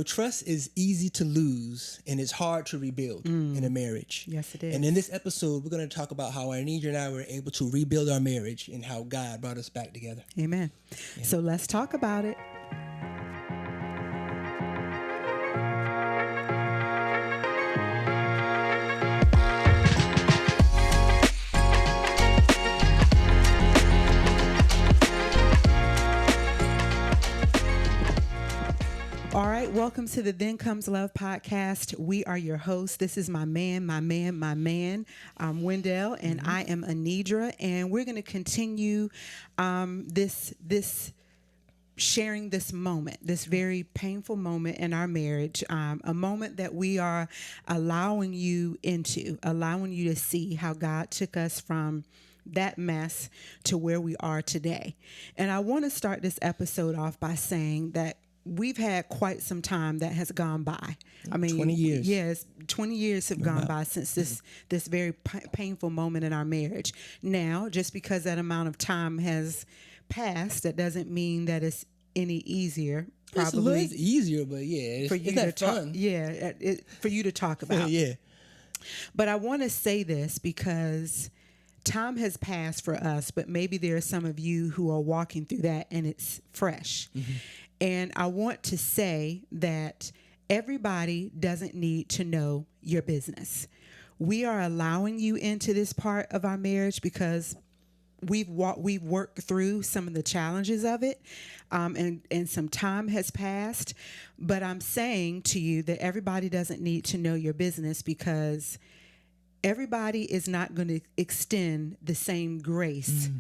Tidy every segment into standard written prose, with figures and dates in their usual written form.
trust is easy to lose and it's hard to rebuild in a marriage. Yes, it is. And in this episode, we're going to talk about how Anidra and I were able to rebuild our marriage and how God brought us back together. Amen. Yeah. So let's talk about it. All right, welcome to the Thencomeslove podcast. We are your hosts. This is my man. I'm Wendell, and I am Anidra, and we're going to continue this sharing this moment, this very painful moment in our marriage, a moment that we are allowing you to see how God took us from that mess to where we are today. And I want to start this episode off by saying that we've had quite some time that has gone by. I mean, 20 years. Yes, 20 years have gone by since this very painful moment in our marriage. Now, just because that amount of time has passed, that doesn't mean that it's any easier. Probably it's easier, but yeah, it's not fun. For you to talk about. Yeah. But I want to say this because time has passed for us, but maybe there are some of you who are walking through that and it's fresh. Mm-hmm. And I want to say that everybody doesn't need to know your business. We are allowing you into this part of our marriage because we've worked through some of the challenges of it, and some time has passed. But I'm saying to you that everybody doesn't need to know your business because everybody is not going to extend the same grace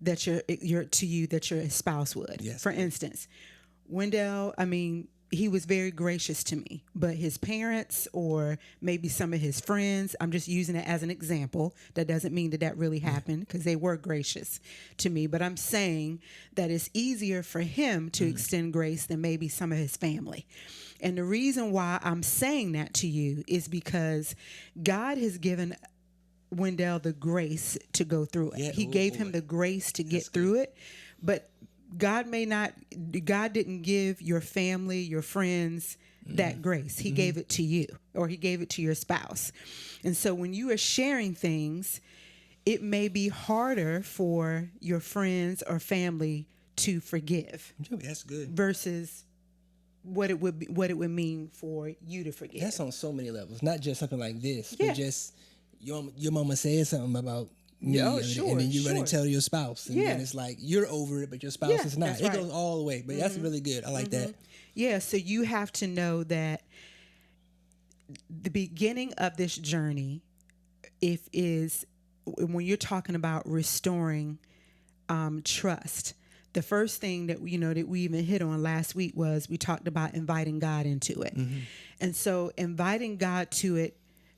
that your spouse would. Yes. For instance, Wendell, I mean, he was very gracious to me, but his parents or maybe some of his friends, I'm just using it as an example. That doesn't mean that really happened because they were gracious to me. But I'm saying that it's easier for him to extend grace than maybe some of his family. And the reason why I'm saying that to you is because God has given Wendell the grace to go through it. Yeah, he gave him the grace to get through it, but God didn't give your family, your friends that grace. He gave it to you, or he gave it to your spouse. And so when you are sharing things, it may be harder for your friends or family to forgive. That's good. Versus what it would mean for you to forgive. That's on so many levels, not just something like this, but just your mama said something about me, and then you run and tell your spouse, and then it's like you're over it, but your spouse is not. It goes all the way, but that's really good. I like that. Yeah, so you have to know that the beginning of this journey, when you're talking about restoring trust. The first thing that we even hit on last week was we talked about inviting God into it, and so inviting God to it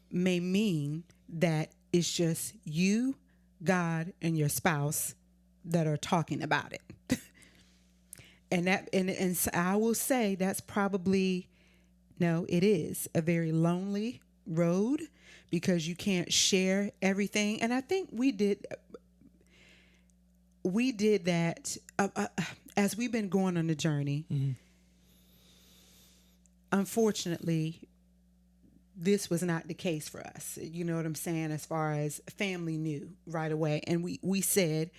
may mean that it's just you, God, and your spouse that are talking about it. and so I will say that's probably, it is a very lonely road because you can't share everything. And I think we did that as we've been going on the journey. Unfortunately, this was not the case for us. You know what I'm saying? As far as family knew right away. And we said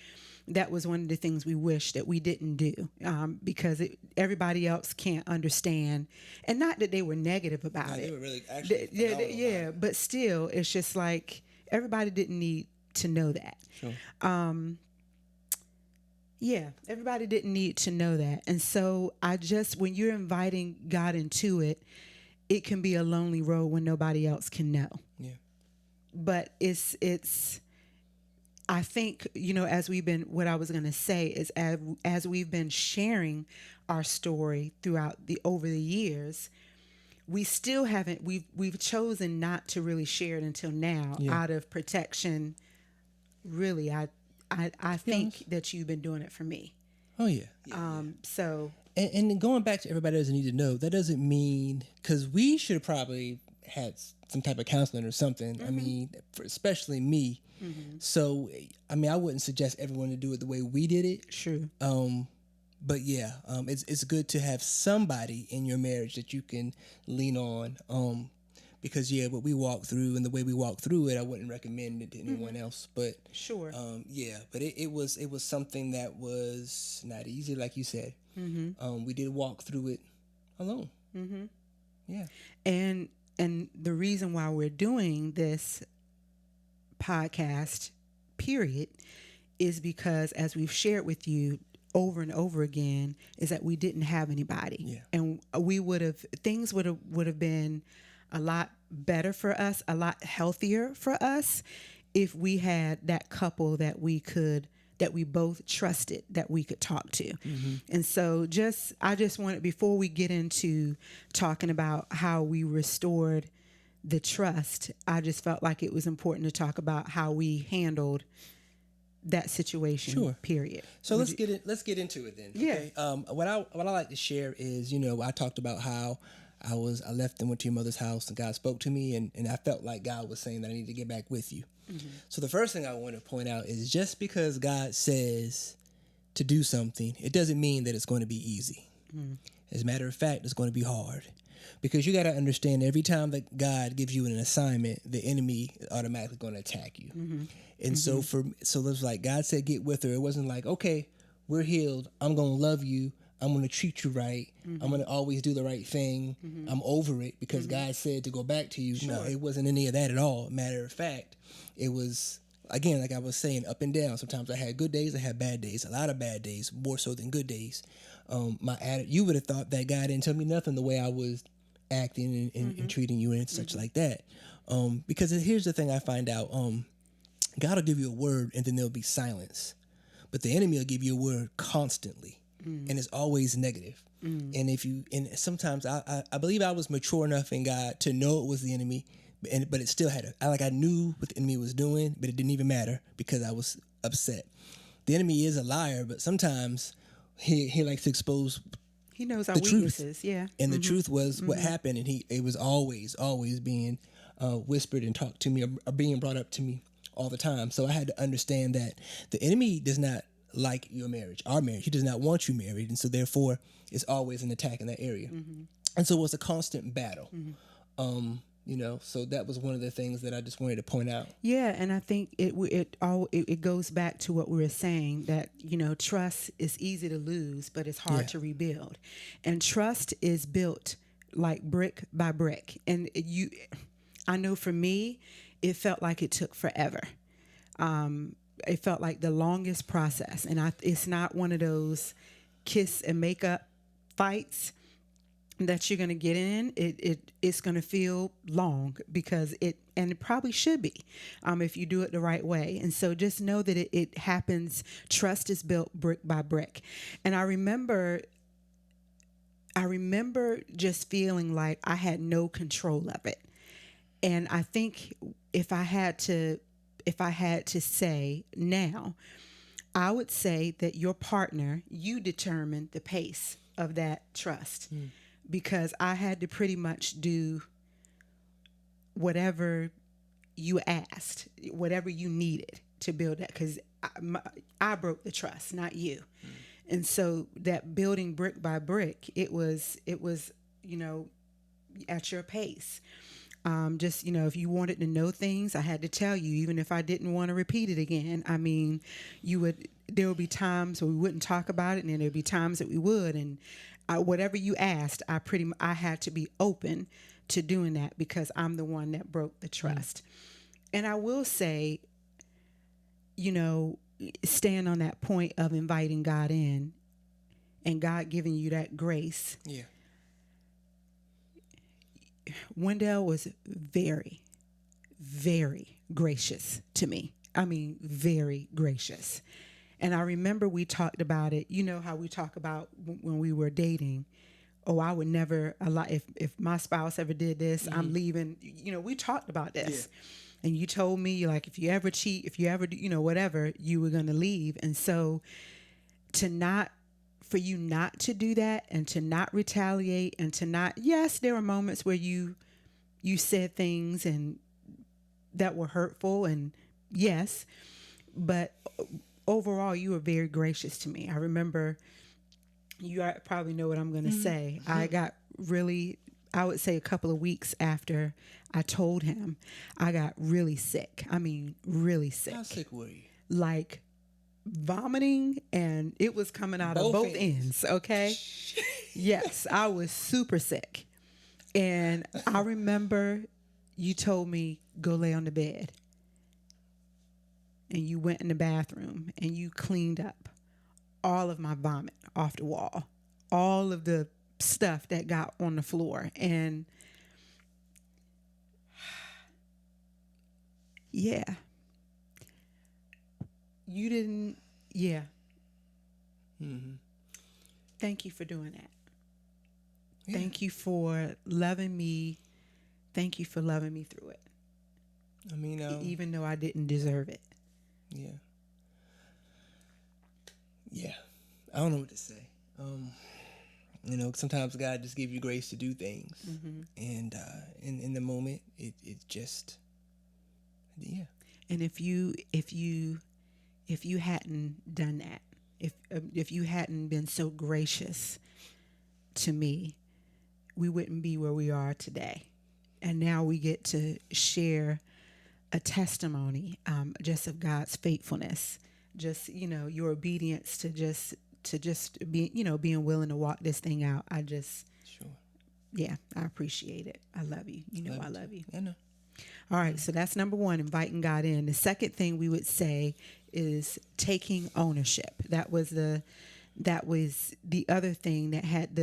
that was one of the things we wish that we didn't do, because everybody else can't understand. And not that they were negative about it. They were really actually but still, it's just like everybody didn't need to know that. Sure. Everybody didn't need to know that. And so when you're inviting God into it, it can be a lonely road when nobody else can know. Yeah. But I think, what I was going to say is as we've been sharing our story over the years, we still haven't, we've chosen not to really share it until now out of protection. Really, I think that you've been doing it for me. Oh, yeah. So. And going back to everybody doesn't need to know, that doesn't mean, because we should have probably had some type of counseling or something. I mean, especially me. So, I mean, I wouldn't suggest everyone to do it the way we did it. True. but yeah, it's good to have somebody in your marriage that you can lean on. Because yeah, what we walk through and the way we walk through it, I wouldn't recommend it to anyone else. But Sure. yeah, but it was something that was not easy, like you said. We did walk through it alone. Yeah. And the reason why we're doing this podcast, period, is because, as we've shared with you over and over again, is that we didn't have anybody. Yeah. And things would have been a lot better for us, a lot healthier for us, if we had that couple that we both trusted, that we could talk to. And so I just wanted, before we get into talking about how we restored the trust, I just felt like it was important to talk about how we handled that situation. Sure. Period. So let's get into it then. Yeah. Okay? What I like to share is, I talked about how I left and went to your mother's house, and God spoke to me, and I felt like God was saying that I need to get back with you. So the first thing I want to point out is, just because God says to do something, it doesn't mean that it's going to be easy. As a matter of fact, it's going to be hard. Because you got to understand, every time that God gives you an assignment, the enemy is automatically going to attack you. And so it was like God said, get with her. It wasn't like, okay, we're healed. I'm going to love you. I'm going to treat you right. I'm going to always do the right thing. I'm over it because God said to go back to you. Sure. No, it wasn't any of that at all. Matter of fact, it was, again, like I was saying, up and down. Sometimes I had good days, I had bad days, a lot of bad days, more so than good days. You would have thought that God didn't tell me nothing the way I was acting and treating you and such like that. Because here's the thing I find out. God will give you a word and then there'll be silence. But the enemy will give you a word constantly. And it's always negative. And sometimes I believe I was mature enough in God to know it was the enemy, but it still had I knew what the enemy was doing, but it didn't even matter because I was upset. The enemy is a liar, but sometimes he likes to expose. He knows our weaknesses, yeah. And the truth was what happened, and it was always being whispered and talked to me, or being brought up to me all the time. So I had to understand that the enemy does not like your marriage, our marriage. He does not want you married, and so therefore it's always an attack in that area. And so it was a constant battle. So that was one of the things that I just wanted to point out. Yeah, and I think it goes back to what we were saying, that trust is easy to lose, but it's hard to rebuild, and trust is built like brick by brick. And I know for me, it felt like it took forever. It felt like the longest process, and it's not one of those kiss and make up fights that you're going to get in. It's going to feel long because it probably should be, if you do it the right way. And so just know that it happens. Trust is built brick by brick. And I remember just feeling like I had no control of it. And I think if I had to say now, I would say that your partner, you determined the pace of that trust. Because I had to pretty much do whatever you asked, whatever you needed to build that, because I broke the trust, not you. And so that building brick by brick, it was at your pace. If you wanted to know things, I had to tell you, even if I didn't want to repeat it again. I mean, there would be times where we wouldn't talk about it, and then there'd be times that we would. And whatever you asked, I had to be open to doing that because I'm the one that broke the trust. And I will say, stand on that point of inviting God in and God giving you that grace. Yeah. Wendell was very, very gracious to me. I mean, very gracious. And I remember we talked about it. You know how we talk about when we were dating. Oh, I would never allow, if my spouse ever did this, I'm leaving. We talked about this. Yeah. And you told me, like, if you ever cheat, if you ever, whatever, you were going to leave. And so for you not to do that and to not retaliate and to not, yes, there were moments where you said things and that were hurtful, and yes, but overall you were very gracious to me. I remember probably know what I'm going to say. I got really, I would say a couple of weeks after I told him, I got really sick. I mean, really sick. How sick were you? Like vomiting, and it was coming out of both ends. Okay. Yes, I was super sick. And I remember you told me, go lay on the bed. And you went in the bathroom and you cleaned up all of my vomit off the wall, all of the stuff that got on the floor. And yeah, you didn't, yeah. Mm-hmm. Thank you for doing that. Yeah. Thank you for loving me. Thank you for loving me through it. I mean, even though I didn't deserve it. Yeah. Yeah. I don't know what to say. Sometimes God just gives you grace to do things. Mm-hmm. And in the moment, it just, yeah. And if you hadn't done that, if you hadn't been so gracious to me, we wouldn't be where we are today. And now we get to share a testimony just of God's faithfulness, just, your obedience to just be, being willing to walk this thing out. Sure. Yeah, I appreciate it. I love you. I love you. I know. All right. So that's number one, inviting God in. The second thing we would say is taking ownership. That was the other thing that had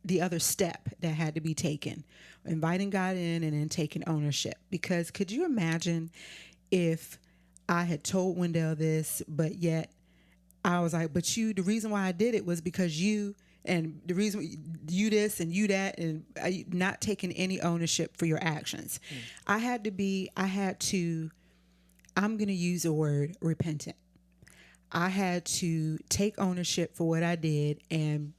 the other step that had to be taken, inviting God in and then taking ownership. Because could you imagine if I had told Wendell this, but yet I was like, but the reason why I did it was because you, and the reason you this and you that, and not taking any ownership for your actions. I'm going to use the word repentant. I had to take ownership for what I did and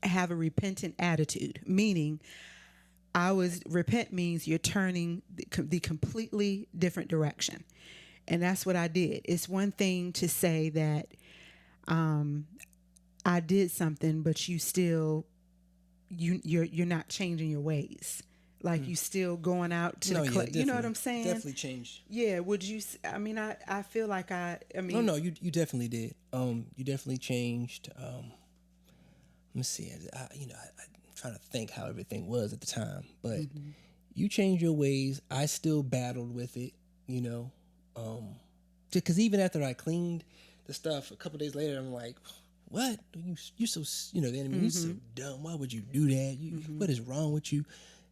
have a repentant attitude, meaning repent means you're turning the completely different direction. And that's what I did. It's one thing to say that I did something, but you still, you're not changing your ways. Like you still going out to the club. You know what I'm saying? Definitely changed. Yeah. Would you? I mean, I feel like I mean. No, you definitely did. You definitely changed. Let me see. I'm trying to think how everything was at the time, but you changed your ways. I still battled with it, because even after I cleaned the stuff, a couple days later, I'm like, what? You're so, the enemy, you're so dumb. Why would you do that? What is wrong with you?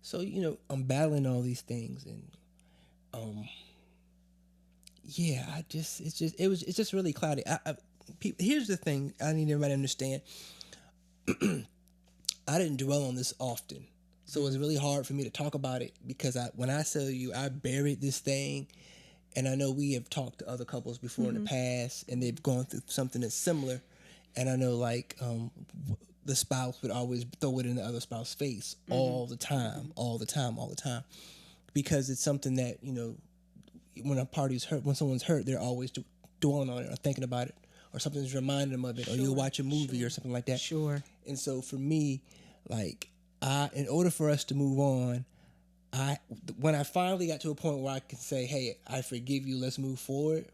So, I'm battling all these things, and it's just really cloudy. Here's the thing I need everybody to understand. I didn't dwell on this often, so it's really hard for me to talk about it because when I tell you I buried this thing, and I know we have talked to other couples before in the past, and they've gone through something that's similar, and I know the spouse would always throw it in the other spouse's face all the time, because it's something that when a party's hurt, when someone's hurt, they're always dwelling on it or thinking about it, or something's reminding them of it, or you'll watch a movie or something like that. Sure. And so for me, in order for us to move on, when I finally got to a point where I could say, hey, I forgive you, let's move forward.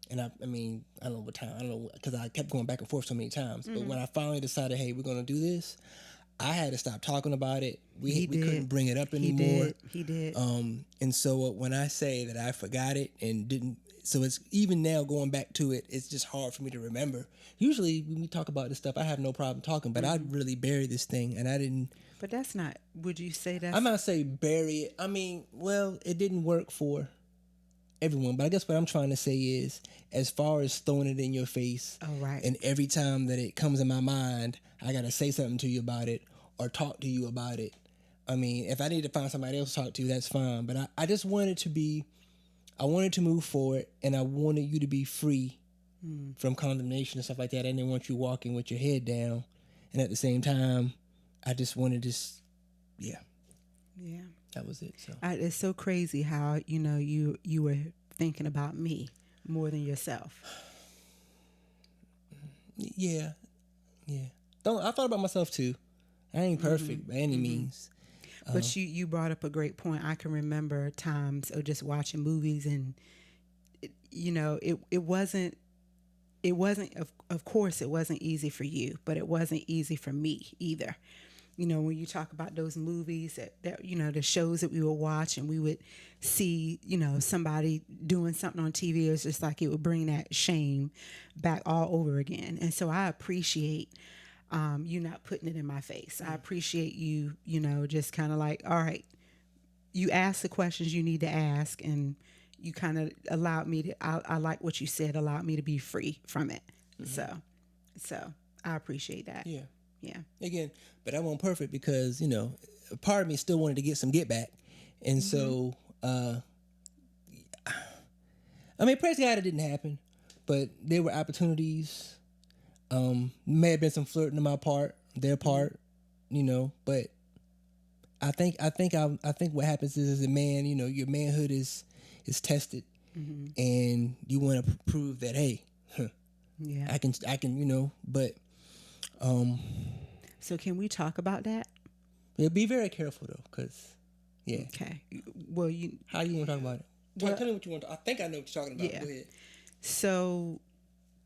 And I mean, I don't know what time, I don't know, because I kept going back and forth so many times. But when I finally decided, hey, we're going to do this, I had to stop talking about it. We couldn't bring it up anymore. He did. And so when I say that I forgot it and didn't, so it's even now going back to it, it's just hard for me to remember. Usually when we talk about this stuff, I have no problem talking, but I really buried this thing and I didn't. But that's not, would you say that's? I'm not saying bury it. I mean, well, it didn't work for everyone, but I guess what I'm trying to say is, as far as throwing it in your face, and every time that it comes in my mind, I got to say something to you about it or talk to you about it. I mean, if I need to find somebody else to talk to, that's fine. But I just wanted to move forward, and I wanted you to be free from condemnation and stuff like that. I didn't want you walking with your head down. And at the same time, I just wanted to, yeah. That was it. So it's so crazy how, you were thinking about me more than yourself. Yeah. I thought about myself too. I ain't perfect by any means. But you brought up a great point. I can remember times of just watching movies and, it wasn't, of course, it wasn't easy for you, but it wasn't easy for me either. When you talk about those movies that the shows that we would watch and we would see, somebody doing something on TV, it's just like it would bring that shame back all over again. And so I appreciate you not putting it in my face. I appreciate you, just kind of like, all right, you ask the questions you need to ask, and you kind of allowed me to, I like what you said, allowed me to be free from it. So I appreciate that. Yeah. Yeah. Again, but I wasn't perfect because, a part of me still wanted to get some get back. And so, praise God it didn't happen, but there were opportunities. May have been some flirting on my part, their part, but I think what happens is, as a man, your manhood is tested, and you want to prove that, hey, yeah, I can, but, so can we talk about that? Yeah, be very careful though, because, yeah. Okay. Well, how do you want to talk about it? Tell me what you want to. I think I know what you're talking about. Yeah. Go ahead. So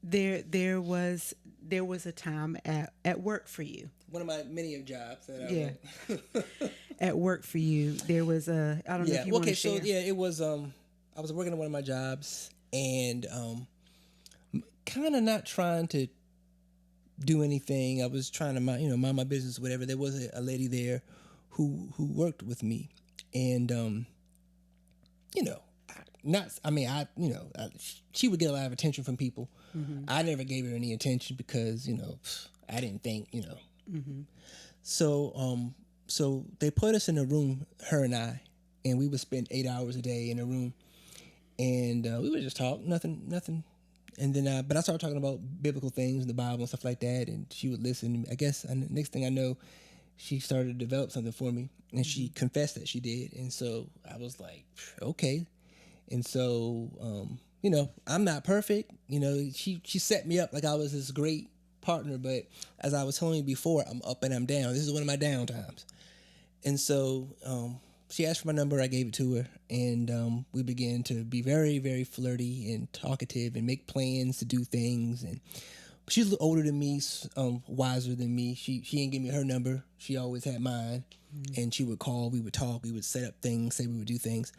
there was a time at work for you. One of my many jobs that At work for you, there was a, I don't know if you want to share. So it was I was working on one of my jobs, and kind of not trying to do anything. I was trying to mind my business, whatever. There was a lady there who worked with me, and she would get a lot of attention from people. I never gave her any attention because I didn't think So they put us in a room, her and I, and we would spend 8 hours a day in a room, and we would just talk, nothing. And then, but I started talking about biblical things, the Bible and stuff like that, and she would listen. I guess, and the next thing I know, she started to develop something for me, and she confessed that she did. And so I was like, okay. And so, I'm not perfect. She set me up like I was this great partner, but as I was telling you before, I'm up and I'm down. This is one of my down times. And so she asked for my number. I gave it to her, and we began to be very, very flirty and talkative and make plans to do things. And she's a little older than me, wiser than me. She didn't give me her number. She always had mine, and she would call. We would talk. We would set up things, say we would do things.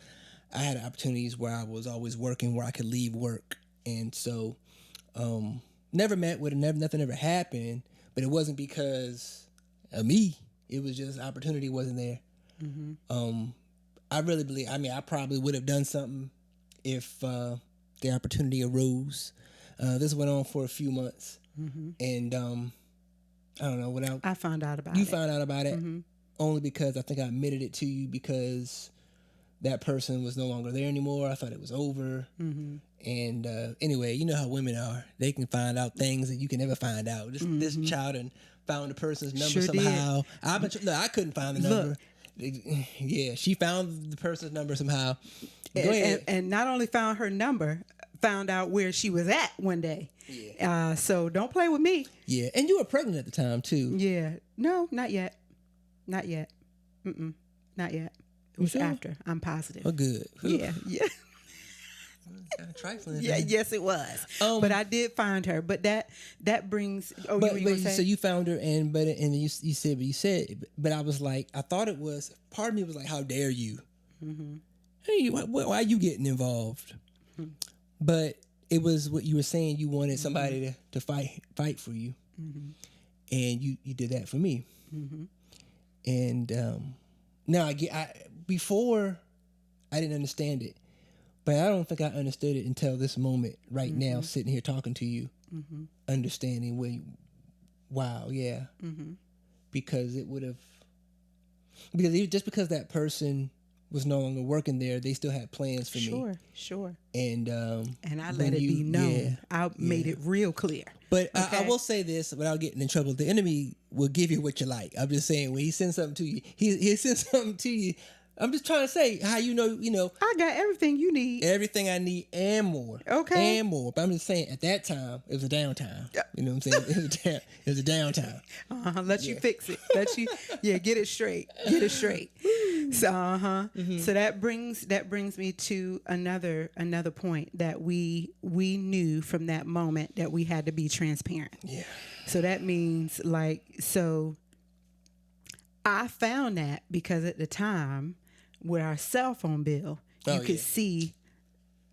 I had opportunities where I was always working, where I could leave work, and so never met with her. Nothing ever happened, but it wasn't because of me. It was just opportunity wasn't there. I really believe. I probably would have done something if the opportunity arose. This went on for a few months, and I don't know. I found out about it. You found out about it only because I think I admitted it to you because that person was no longer there anymore. I thought it was over. And anyway, you know how women are. They can find out things that you can never find out. This child and found the person's number somehow. I couldn't find the number. Yeah, she found the person's number somehow. Go ahead. And not only found her number, found out where she was at one day. Yeah. So don't play with me. Yeah, and you were pregnant at the time too. Yeah. No, not yet. Not yet. Not yet. It was after. I'm positive. Oh, good. Yeah. Kind of trifling. Yeah. Yes, it was. But I did find her. But that brings. Oh, but so you found her, and you said what you said. But I was like, I thought it was. Part of me was like, how dare you? Hey, why are you getting involved? But it was what you were saying. You wanted somebody to fight for you, and you did that for me. And now before I didn't understand it, but I don't think I understood it until this moment right now, sitting here talking to you, understanding because it would have, just because that person was no longer working there, they still had plans for me. Sure. And I let it be known. Yeah, I made it real clear. But okay? I will say this without getting in trouble. The enemy will give you what you like. I'm just saying, when he sends something to you, he sends something to you I'm just trying to say how you know. I got everything you need. Everything I need and more. Okay. And more. But I'm just saying, at that time, it was a downtime. You know what I'm saying? It was a downtime. Let you fix it. Let you, get it straight. Get it straight. So, So that brings me to another point that we knew from that moment that we had to be transparent. Yeah. So that means I found that because at the time with our cell phone bill, you could see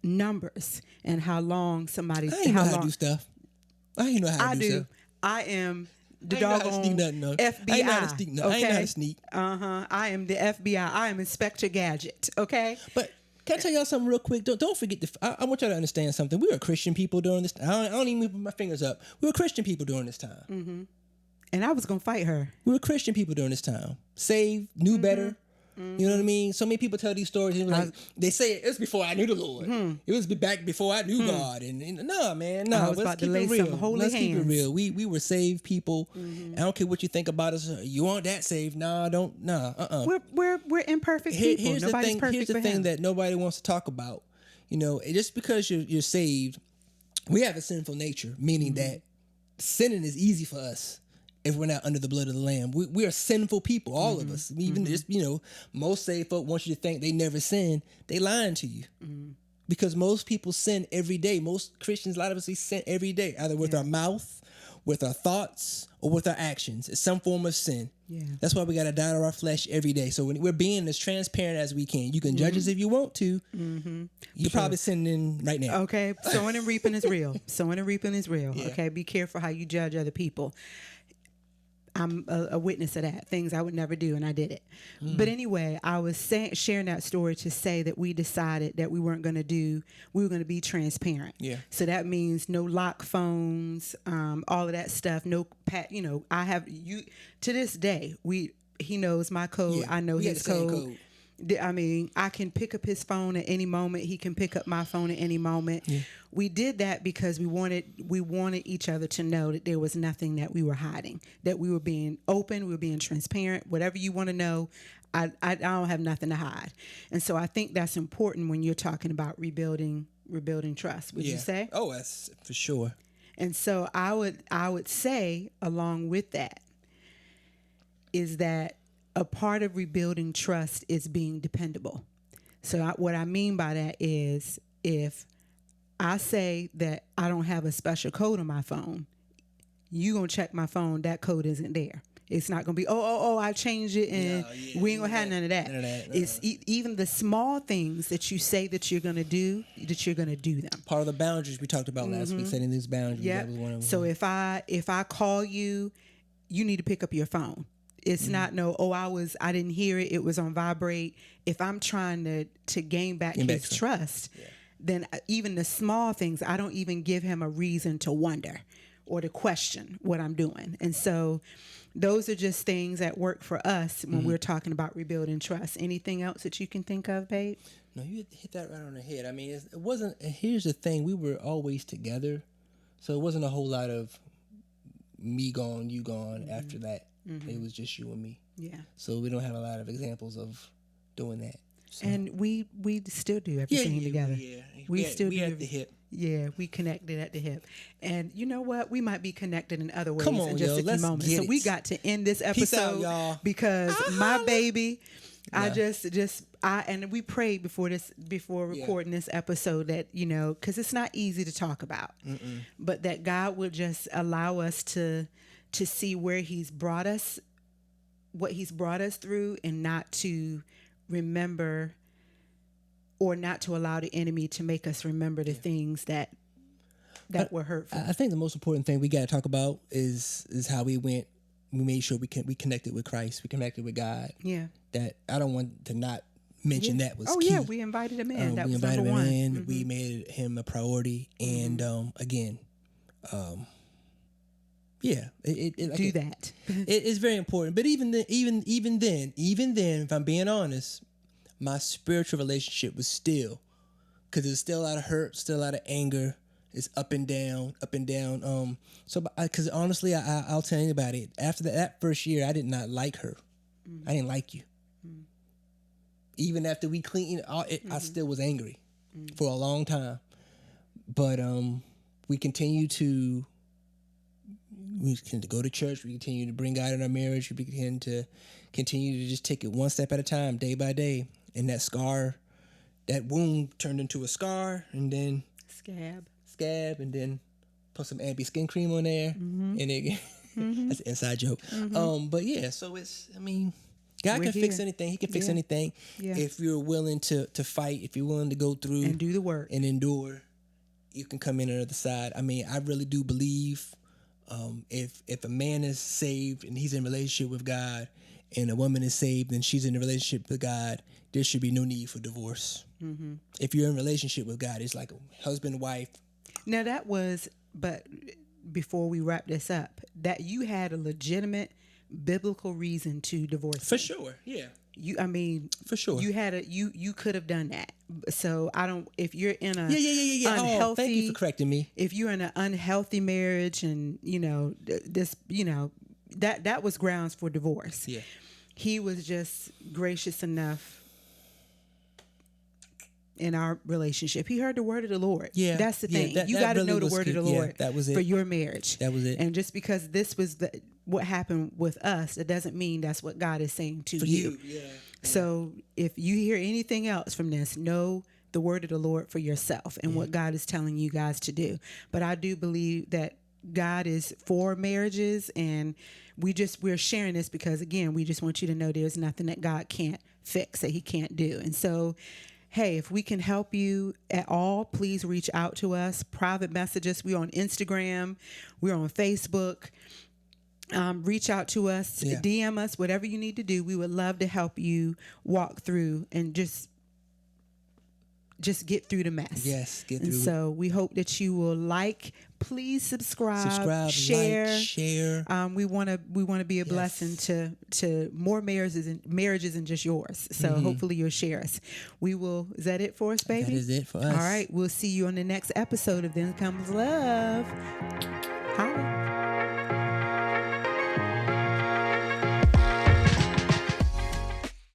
numbers and how long somebody's. I know how to do stuff. I know how to do stuff. I am the doggone FBI. I ain't know how to sneak. No, okay? I ain't know how to sneak. I am the FBI. I am Inspector Gadget. Okay. But can I tell y'all something real quick? Don't forget I want y'all to understand something. We were Christian people during this. I don't even put my fingers up. We were Christian people during this time. Mm-hmm. And I was gonna fight her. We were Christian people during this time. Saved, knew better. You know what I mean? So many people tell these stories and they say it was before I knew the Lord. It was back before I knew God. And no, man, no. I was about to lay some holy hands. Let's keep it real. We were saved people. I don't care what you think about us. You aren't that saved? Nah, don't. Nah. We're imperfect people. Here's Nobody's perfect. Here's the thing that nobody wants to talk about. Just because you're saved, we have a sinful nature, meaning that sinning is easy for us. If we're not under the blood of the Lamb, we are sinful people, all of us. Even just most saved folk want you to think they never sin. They lying to you, because most people sin every day. Most Christians, a lot of us, we sin every day, either with our mouth, with our thoughts, or with our actions. It's some form of sin. Yeah, that's why we got to die to our flesh every day. So when we're being as transparent as we can, you can judge us if you want to. You're probably sinning right now. Okay, sowing and reaping is real. Sowing and reaping is real. Yeah. Okay, be careful how you judge other people. I'm a witness of that. Things I would never do, and I did it. But anyway, I was sharing that story to say that we decided that we were going to be transparent. Yeah. So that means no lock phones, all of that stuff. No I have you to this day. He knows my code. Yeah. I know his code. I mean, I can pick up his phone at any moment. He can pick up my phone at any moment. Yeah. We did that because we wanted each other to know that there was nothing that we were hiding, that we were being open, we were being transparent. Whatever you want to know, I don't have nothing to hide. And so I think that's important when you're talking about rebuilding trust. Would you say? Oh, that's for sure. And so I would say, along with that, is that a part of rebuilding trust is being dependable. So what I mean by that is, if I say that I don't have a special code on my phone, you gonna check my phone, that code isn't there. It's not gonna be, I changed it and we ain't gonna have none of that. It's even the small things that you say that you're gonna do them. Part of the boundaries we talked about last week, setting these boundaries. Yeah. So if I call you, you need to pick up your phone. It's not I didn't hear it. It was on vibrate. If I'm trying to gain back his trust, then even the small things, I don't even give him a reason to wonder or to question what I'm doing. And so those are just things that work for us when we're talking about rebuilding trust. Anything else that you can think of, babe? No, you hit that right on the head. I mean, it wasn't, here's the thing. We were always together. So it wasn't a whole lot of me gone, you gone after that. It was just you and me. Yeah. So we don't have a lot of examples of doing that. So. And we still do everything together. Yeah. We still do at the hip. Yeah, we connected at the hip. And you know what? We might be connected in other ways in just a few let's moments. So we got to end this episode. Peace out, y'all. Because my baby, and we prayed before recording this episode that, because it's not easy to talk about, but that God would just allow us to see where he's brought us, what he's brought us through, and not to remember or not to allow the enemy to make us remember the things that were hurtful. I think the most important thing we got to talk about is how we went. We made sure we connected with Christ. We connected with God. Yeah. That I don't want to not mention that was key. Oh yeah, we invited him in. That was number one. We invited him in. We made him a priority. And again, yeah, do that. It's very important. But even then, if I'm being honest, my spiritual relationship was still, because there's still a lot of hurt, still a lot of anger. It's up and down. So, because honestly, I'll tell anybody, after that first year, I did not like her. I didn't like you. even after we cleaned I still was angry for a long time. But we continue to go to church. We continue to bring God in our marriage. We continue to just take it one step at a time, day by day. And that scar, that wound turned into a scar, and then scab, and then put some anti-skin cream on there, and it that's an inside joke. But yeah, so God can fix anything. He can fix anything if you're willing to fight, if you're willing to go through and do the work and endure. You can come in on the other side. I really do believe if a man is saved and he's in a relationship with God, and a woman is saved and she's in a relationship with God, there should be no need for divorce. If you're in a relationship with God, it's like a husband, wife. Now but before we wrap this up, that you had a legitimate biblical reason to divorce for sure. Yeah. For sure. You could have done that. So if you're in a unhealthy, oh, thank you for correcting me. If you're in an unhealthy marriage and that was grounds for divorce. Yeah. He was just gracious enough in our relationship. He heard the word of the Lord. Yeah. That's the thing. You got to know the word of the Lord that was it. For your marriage. That was it. And just because this was what happened with us, it doesn't mean that's what God is saying to you. Yeah. So if you hear anything else from this, know the word of the Lord for yourself and what God is telling you guys to do. But I do believe that God is for marriages, and we're sharing this because, again, we just want you to know there's nothing that God can't fix, that he can't do. And so, hey, if we can help you at all, please reach out to us. Private messages. We're on Instagram. We're on Facebook. Reach out to us, DM us, whatever you need to do. We would love to help you walk through and just get through the mess. Yes, get through. And so we hope that you will please subscribe, share. Like, share. We want to be a blessing to more marriages and just yours. So hopefully you'll share us. Is that it for us, baby? That is it for us. All right. We'll see you on the next episode of Thencomeslove. Holla.